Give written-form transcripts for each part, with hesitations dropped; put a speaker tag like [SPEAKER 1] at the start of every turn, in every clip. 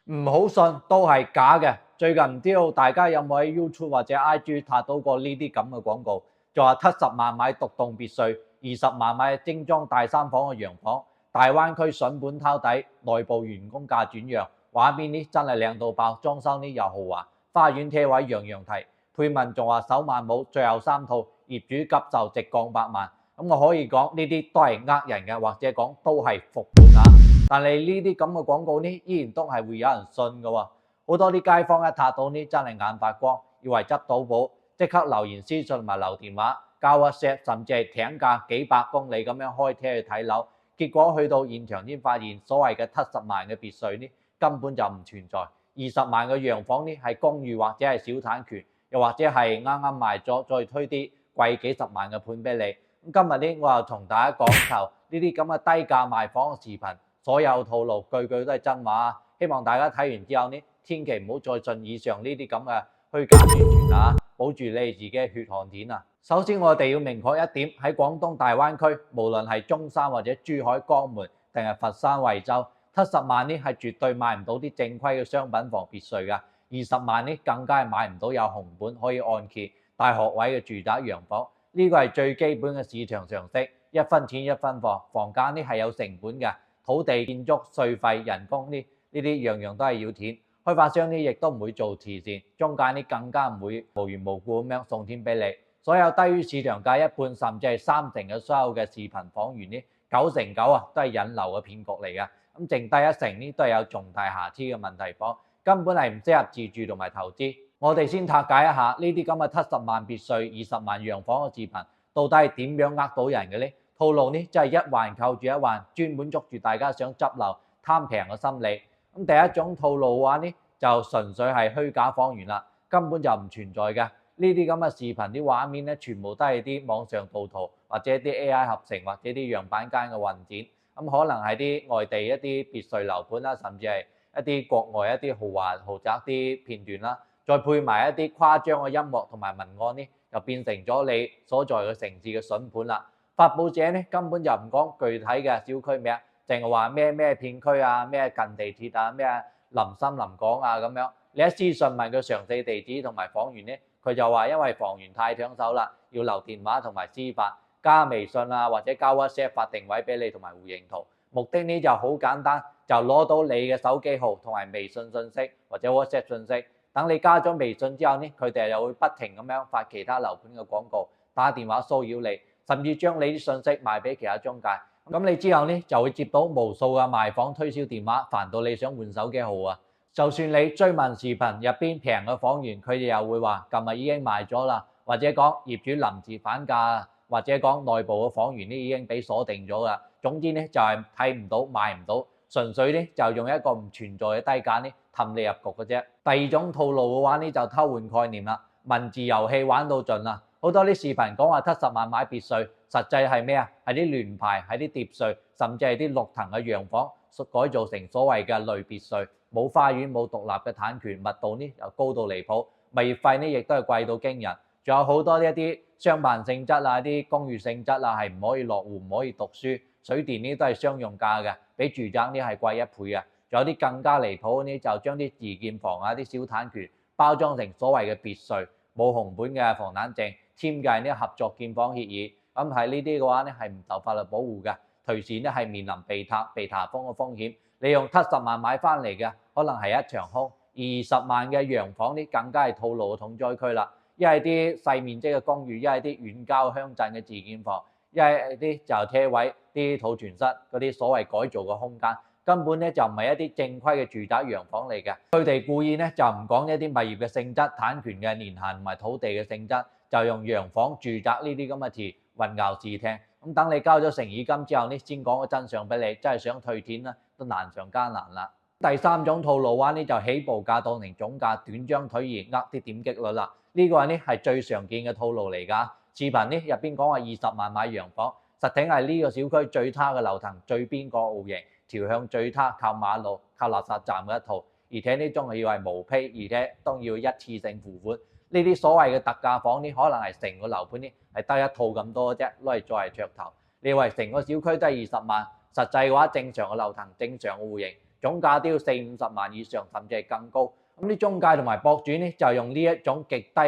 [SPEAKER 1] 唔好信都係假嘅。最近唔知道大家有冇喺 YouTube 或者 IG 睇到過呢啲咁嘅廣告，就話70萬買獨棟別墅，20萬買精裝大三房嘅洋房，大灣區筍盤掏底，內部員工價轉讓，畫面呢真係靚到爆，裝修呢又豪華，花園車位樣樣齊，配文仲話首萬冇，最後3套，業主急售直降8萬。咁我可以講呢啲都係呃人嘅，或者講都係復盤啊。但係呢啲咁嘅廣告呢，依然都係會有人信嘅喎。好多啲街坊一睇到呢，真係眼發光，以為執到寶，即刻留言私信同埋留電話，交 WhatsApp，甚至係艇價幾百公里咁樣開車去睇樓。結果去到現場先發現，所謂嘅70萬嘅別墅呢，根本就唔存在。20萬嘅洋房呢，係公寓或者係小產權，又或者係啱啱賣咗，再推啲貴幾十萬嘅盤俾你。咁今日呢，我又同大家講頭呢啲咁嘅低價賣房嘅視頻。所有套路句句都係真話，希望大家睇完之後呢，千祈唔好再信以上呢啲咁嘅虛假宣傳啊，保住你哋自己嘅血汗錢啊！首先我哋要明確一點，喺廣東大灣區，無論係中山或者珠海、江門定係佛山、惠州，70萬呢係絕對買唔到啲正規嘅商品房別墅㗎，20萬呢更加係買唔到有紅本可以按揭大學位嘅住宅洋房，呢個係最基本嘅市場常識，一分錢一分貨，房價呢係有成本嘅。土地、建築、稅費、人工呢啲樣樣都係要錢，開發商呢亦都唔會做慈善，中介呢更加唔會無緣無故咁樣送錢俾你。所有低於市場價一半甚至係3成嘅所有嘅視頻房源呢，9成9啊都係引流嘅騙局嚟嘅，咁剩低1成呢都係有重大瑕疵嘅問題房，根本係唔適合自住同埋投資。我哋先拆解一下呢啲咁嘅70萬別墅、20萬洋房嘅視頻，到底係點樣呃到人嘅呢？套路呢，真係一環扣住一環，專門捉住大家想執樓貪平嘅心理。咁第一種套路嘅話呢，就純粹係虛假房源啦，根本就唔存在嘅。呢啲咁嘅視頻啲畫面呢，全部都係啲網上盜圖或者啲 AI 合成或者啲樣板間嘅混剪。咁可能係啲外地一啲別墅樓盤啦，甚至係一啲國外一啲豪華豪宅啲片段啦，再配埋一啲誇張嘅音樂同埋文案呢，就變成咗你所在嘅城市嘅筍盤啦。發佈者呢根本就唔講具體嘅小區名，淨係話咩片區啊，咩近地鐵啊，咩臨深臨港啊咁樣。你一私信問佢詳細地址同埋房源呢，佢就話因為房源太搶手啦，要留電話同埋私發，加微信啊或者交 WhatsApp 發定位俾你同埋戶型圖。目的呢就好簡單，就攞到你嘅手機號同埋微信信息或者 WhatsApp 信息。等你加咗微信之後呢，佢哋又會不停咁樣發其他樓盤嘅廣告，打電話騷擾你。甚至將你啲信息賣俾其他中介，咁你之後呢就會接到無數嘅賣房推銷電話，煩到你想換手機號啊！就算你追問視頻入邊平嘅房源，佢哋又會話琴日已經賣咗啦，或者講業主臨時反價，或者講內部嘅房源呢已經俾鎖定咗啦。總之呢就係睇唔到賣唔到，純粹呢就用一個唔存在嘅低價呢氹你入局嘅啫。第二種套路嘅話呢就偷換概念啦，文字遊戲玩到盡啦。好多啲視頻講話70萬買別墅，實際係咩啊？係啲聯排，係啲疊墅，甚至係啲6層嘅洋房改造成所謂嘅類別墅，冇花園，冇獨立嘅產權，密度呢又高到離譜，物業費呢亦都係貴到驚人。仲有好多一啲商辦性質啊，啲公寓性質啊，係唔可以落戶，唔可以讀書，水電呢都係商用價嘅，比住宅呢係貴1倍嘅。仲有啲更加離譜呢，就將啲自建房啊、啲小產權包裝成所謂嘅別墅，冇紅本嘅房產證。簽嘅係呢合作建房協議，咁係呢啲嘅話呢係唔受法律保護嘅，隨時呢係面臨被塌被查封嘅風險。你用70萬買翻嚟嘅，可能係一場空；20萬嘅洋房呢，更加係套路嘅重災區啦。一係啲細面積嘅公寓，一係啲遠郊鄉鎮嘅自建房，一係啲就車位、啲儲存室嗰啲所謂改造嘅空間，根本呢就唔係一啲正規嘅住宅洋房嚟嘅。佢哋故意呢就唔講一啲物業嘅性質、產權嘅年限同埋土地嘅性質。就用洋房、住宅呢啲咁嘅詞混淆視聽，咁等你交咗誠意金之後呢，先講個真相俾你，真係想退錢啦，都難上加難啦。第三種套路話呢，就起步價當成總價，斷章取義，呃啲點擊率啦。呢個呢係最常見嘅套路嚟㗎。視頻呢入邊講話20萬買洋房，實情係呢個小區最差嘅樓層、最邊個戶型、朝向最差、靠馬路、靠垃圾站嘅一套，而且呢仲係要係無批，而且都要一次性付款。呢啲所謂嘅特價房呢，可能係成個樓盤呢係得一套咁多啫，攞嚟作為噱頭。你以為成個小區都係20萬，實際嘅話正常嘅樓層、正常嘅戶型，總價都要40-50萬以上，甚至係更高。咁啲中介同埋博主呢，就用呢一種極低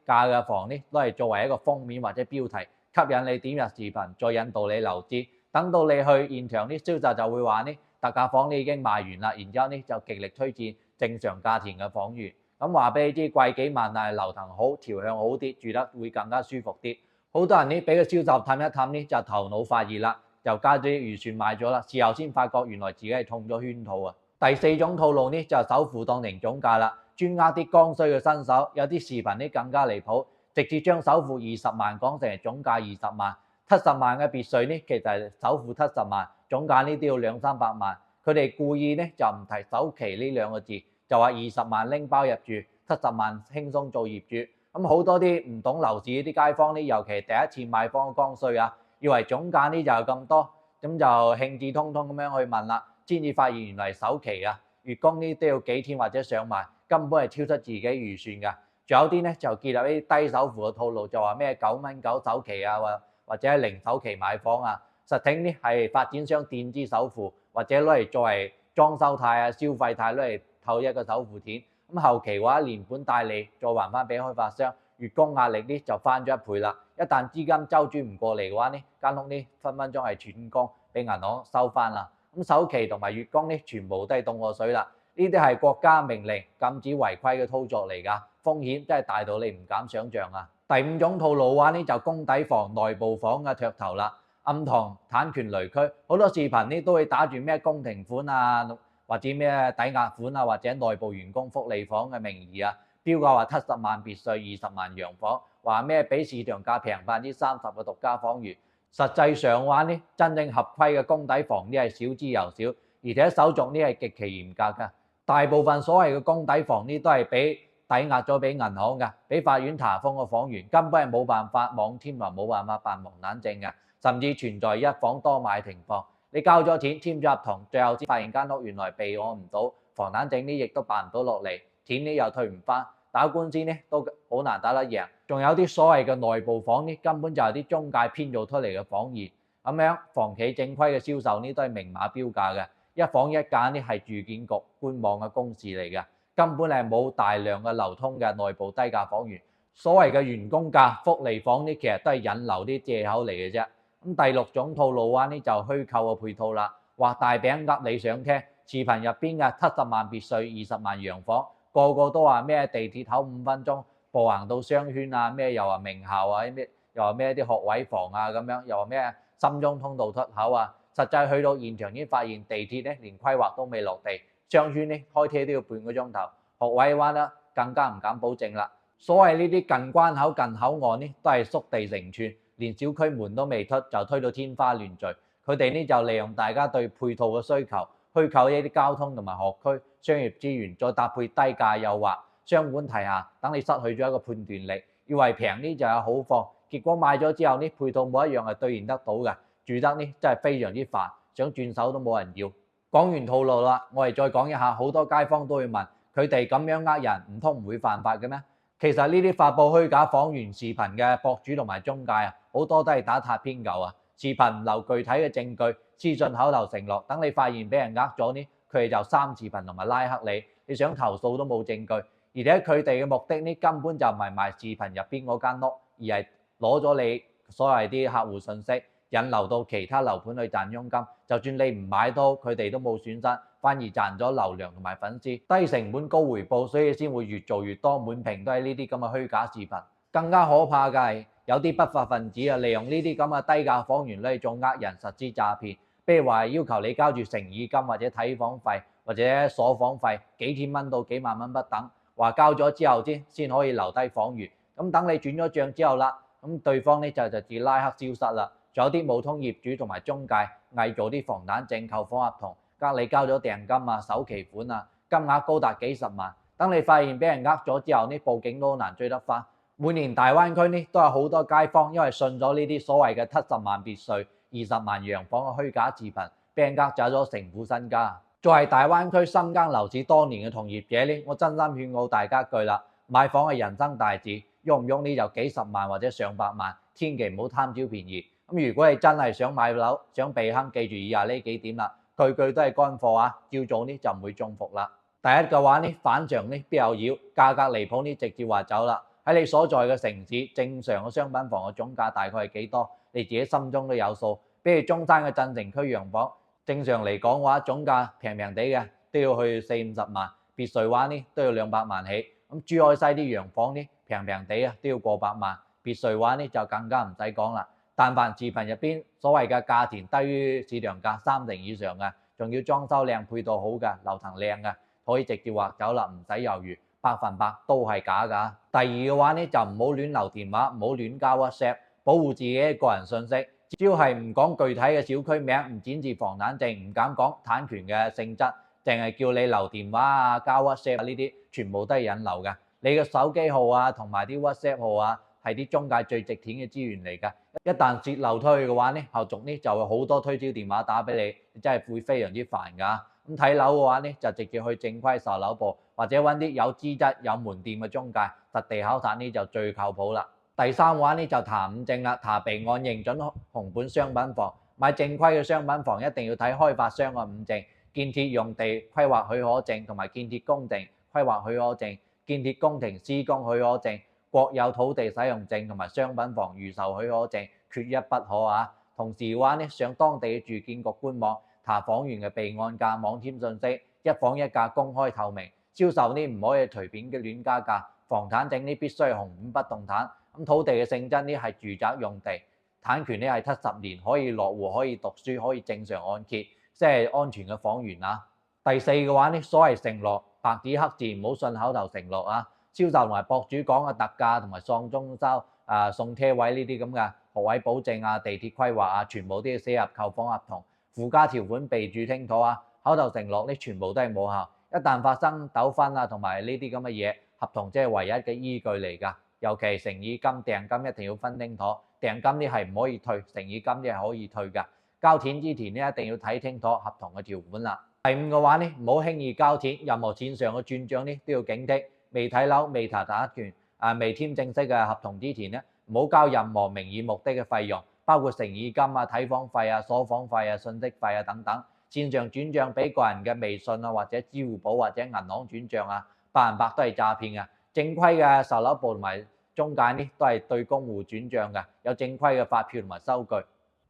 [SPEAKER 1] 價嘅房呢，都係作為一個封面或者標題，吸引你點入視頻，再引導你留資。等到你去現場，啲銷售就會話呢，特價房你已經賣完啦，然之後呢就極力推薦正常價錢嘅房源。咁話俾你知，貴幾萬但係樓層好，調向好啲，住得會更加舒服啲。好多人呢俾個銷售氹一氹呢，就頭腦發熱啦，就加咗啲預算買咗啦，事後先發覺原來自己係中咗圈套啊！第四種套路呢，就首付當成總價啦，專呃啲剛需嘅新手。有啲視頻呢更加離譜，直接將首付20萬講成係總價20萬。70萬嘅別墅呢，其實係首付70萬，總價呢都要200-300萬。佢哋故意呢就唔提首期呢兩個字，就話20萬拎包入住，70萬輕鬆做業主。咁好多啲唔懂樓市啲街坊呢，尤其係第一次買房嘅剛需啊，以為總價呢就有咁多，咁就興致通通咁樣去問啦，先至發現原來首期啊，月供呢都要幾千或者上萬，根本係超出自己預算㗎。仲有啲呢就結合啲低首付嘅套路，就話咩9蚊9首期啊，或者係零首期買房啊，實情呢係發展商墊資首付，或者攞嚟作為裝修貸啊、消費貸攞嚟透一個首付錢。咁後期嘅話連本帶利再還翻俾開發商，月供壓力呢就翻咗1倍啦。一旦資金周轉唔過嚟嘅話呢，間屋呢分鐘係斷供，俾銀行收翻啦。咁首期同埋月供呢全部都係凍過水啦。呢啲係國家命令禁止違規嘅操作嚟㗎，風險真係大到你唔敢想像啊！第5種套路嘅話呢，就公底房、內部房嘅噱頭啦，暗堂、產權雷區，好多視頻呢都會打住咩公庭款啊，或者咩抵押款啊，或者內部員工福利房嘅名義啊，標價話70萬別墅、20萬洋房，話咩比市場價平30%嘅獨家房源。實際上嘅話呢，真正合規嘅公底房呢係少之又少，而且手續呢係極其嚴格㗎。大部分所謂嘅公底房呢都係俾抵押咗俾銀行㗎，俾法院查封嘅房源根本係冇辦法網簽同冇辦法辦房產證㗎，甚至存在一房多買情況。你交咗錢簽咗合同，最後先發現間屋原來備案唔到，房產證呢亦都辦唔到落嚟，錢呢又退唔翻，打官司呢都好難打得贏。仲有啲所謂嘅內部房呢，根本就係啲中介編造出嚟嘅房源，咁樣房企正規嘅銷售呢都係明碼標價嘅，一房一間呢係住建局官網嘅公示嚟嘅，根本係冇大量嘅流通嘅內部低價房源。所謂嘅員工價、福利房呢，其實都係引流啲藉口嚟嘅啫。咁第6種套路話呢就虛構嘅配套啦，畫大餅呃你想聽，視頻入邊嘅70萬別墅、20萬洋房，個個都話咩地鐵口5分鐘步行到商圈啊，咩又話名校啊，咩又話咩啲學位房啊咁樣，又話咩深中通道出口啊，實際去到現場先發現地鐵呢連規劃都未落地，商圈呢開車都要半個鐘頭，學位灣呢更加唔敢保證啦。所謂呢啲近關口、近口岸呢都係縮地成寸，連小區門都未出就推到天花亂墜。佢哋呢就利用大家對配套嘅需求，虛構一啲交通同埋學區商業資源，再搭配低價誘惑，雙管齊下，等你失去咗一個判斷力，以為平呢就有好貨，結果買咗之後呢配套冇一樣係兌現得到嘅，住得呢真係非常之煩，想轉手都冇人要。講完套路啦，我哋再講一下，好多街坊都會問，佢哋咁樣呃人，唔通唔會犯法嘅咩？其實呢啲發布虛假房源視頻嘅博主同埋中介啊，好多都係打擦邊球啊！視頻留具體嘅證據，私信口頭承諾，等你發現俾人呃咗呢，佢哋就刪視頻同埋拉黑你，你想投訴都冇證據。而且佢哋嘅目的呢，根本就唔係賣視頻入邊嗰間屋，而係攞咗你所謂啲客戶信息，引流到其他樓盤去賺佣金。就算你唔買到，佢哋都冇損失，反而賺咗流量同埋粉絲，低成本高回報，所以先會越做越多，滿屏都係呢啲咁嘅虛假視頻。更加可怕嘅係有啲不法分子啊，利用呢啲咁嘅低價房源嚟做呃人實施詐騙，譬如話要求你交住誠意金或者睇房費或者鎖房費，幾千蚊到幾萬蚊不等，話交咗之後先可以留低房源。咁等你轉咗帳之後啦，咁對方呢就自拉黑消失啦。仲有啲冇通業主同埋中介偽造啲房產證、購房合同，你交咗訂金啊、首期款啊，金額高達幾十萬。等你發現俾人呃咗之後呢，報警都好難追得翻。每年大灣區呢都有好多街坊因為信咗呢啲所謂嘅70萬別墅、20萬洋房嘅虛假視頻，俾人呃走咗成副身家。作為大灣區深耕樓市多年嘅從業者呢，我真心勸告大家一句啦，買房係人生大事，喐唔喐呢就幾十萬或者上百萬，千祈唔好貪小便宜。咁如果你真係想買樓、想避坑，記住以下呢幾點啦。句句都係乾貨啊，照做呢就唔會中伏啦。第一嘅話呢，反常呢必有妖，價格離譜呢直接話走啦。喺你所在嘅城市，正常嘅商品房嘅總價大概係幾多？你自己心中都有數。比如中山嘅鎮城區洋房，正常嚟講嘅話，總價平平地嘅都要去40-50萬，別墅話呢都要200萬起。咁珠海西啲洋房呢，平平地啊都要過百萬，別墅話呢就更加唔使講啦。但凡視頻入邊所謂嘅價錢低於市場價30%以上嘅，仲要裝修靚、配套好嘅、樓層靚嘅，可以直接劃走啦，唔使猶豫，100%都係假㗎。第二嘅話呢，就唔好亂留電話，唔好亂交 WhatsApp，保護自己嘅個人信息。只要係唔講具體嘅小區名，唔展示房產證，唔敢講產權嘅性質，淨係叫你留電話啊、交 WhatsApp 啊呢啲，全部都係引流嘅。你嘅手機號啊，同埋啲 WhatsApp 號啊，係啲中介最值錢嘅資源嚟㗎。一旦泄漏出去嘅話呢，後續呢就會好多推銷電話打俾你，你真係會非常之煩㗎。咁睇樓嘅話呢，就直接去正規售樓部，或者揾啲有資質、有門店嘅中介，實地考察呢就最靠譜啦。第三嘅話呢，就查五證啦，查備案認準紅本商品房。買正規嘅商品房一定要睇開發商嘅五證：建設用地規劃許可證同埋建設工程規劃許可證、建設工程施工許可證、國有土地使用證同埋商品房預售許可證，缺一不可啊！同時嘅話呢，上當地嘅住建局官網查房源嘅備案價、網簽信息，一房一價公開透明，銷售呢唔可以隨便嘅亂加價，房產證呢必須係紅本不動產。咁土地嘅性質呢係住宅用地，產權呢係70年，可以落戶、可以讀書、可以正常按揭，即係安全嘅房源啊。第四嘅話呢，所謂承諾白紙黑字，唔好信口頭承諾啊。銷售同埋博主講嘅特價同埋喪裝修送車位呢啲咁嘅學位保證啊、地鐵規劃啊，全部都要寫入購房合同，附加條款備註清楚啊。口頭承諾呢全部都係冇效，一旦發生糾紛啊同埋呢啲咁嘅嘢，合同即係唯一嘅依據嚟㗎。尤其誠意金、訂金一定要分清楚，訂金呢係唔可以退，誠意金呢係可以退㗎。交錢之前呢一定要睇清楚合同嘅條款啦。第五嘅話呢，唔好輕易交錢，任何線上嘅轉帳呢都要警惕。未睇樓、未查產權、未簽正式嘅合同之前呢，唔好交任何名義目的嘅費用，包括誠意金啊、睇房費啊、鎖房費啊、信息費啊等等。線上轉帳俾個人嘅微信啊，或者支付寶或者銀行轉帳啊，100%都係詐騙嘅。正規嘅售樓部同埋中介呢都係對公戶轉帳嘅，有正規嘅發票同埋收據。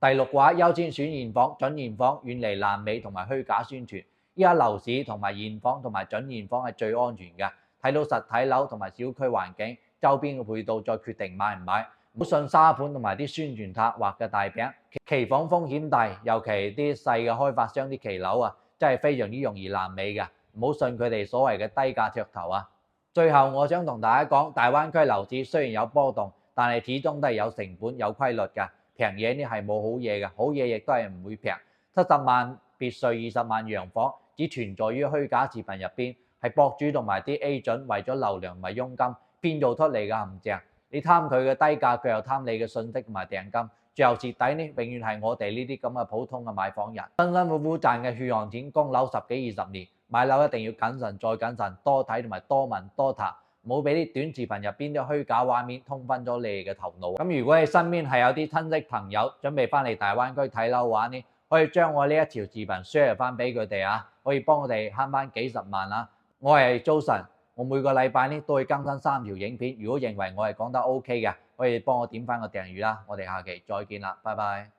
[SPEAKER 1] 第六嘅話，優先選現房、準現房，遠離爛尾同埋虛假宣傳。依家樓市同埋現房同埋準現房係最安全嘅，睇到實體樓同埋小區環境、周邊嘅配套再決定買唔買。唔好信沙盤同埋啲宣傳策劃嘅大餅，期房風險大，尤其啲細嘅開發商啲期樓啊，真係非常之容易爛尾嘅。唔好信佢哋所謂嘅低價噱頭啊！最後我想同大家講，大灣區樓市雖然有波動，但係始終都係有成本、有規律嘅。平嘢呢係冇好嘢嘅，好嘢亦都係唔會平。70萬別墅、20萬洋房，只存在於虛假視頻入邊，係博主同埋啲 agent 為咗流量同埋佣金編造出嚟嘅陷阱。你貪佢嘅低價，佢又貪你嘅信息同埋訂金，最後蝕底呢，永遠係我哋呢啲咁嘅普通嘅買房人，辛辛苦苦賺嘅血汗錢，供樓10幾20年，買樓一定要謹慎再謹慎，多睇同埋多問多查，唔好俾啲短視頻入邊啲虛假畫面通昏咗你哋嘅頭腦。咁如果你身邊係有啲親戚朋友準備翻嚟大灣區睇樓嘅話呢，可以將我呢一條視頻 share 翻俾佢哋啊，可以幫我哋慳翻幾十萬啦。我係 Johnson。我每個禮拜呢都會更新3條影片，如果認為我係講得 OK 嘅，可以幫我點翻個訂閱啦。我哋下期再見啦，拜拜。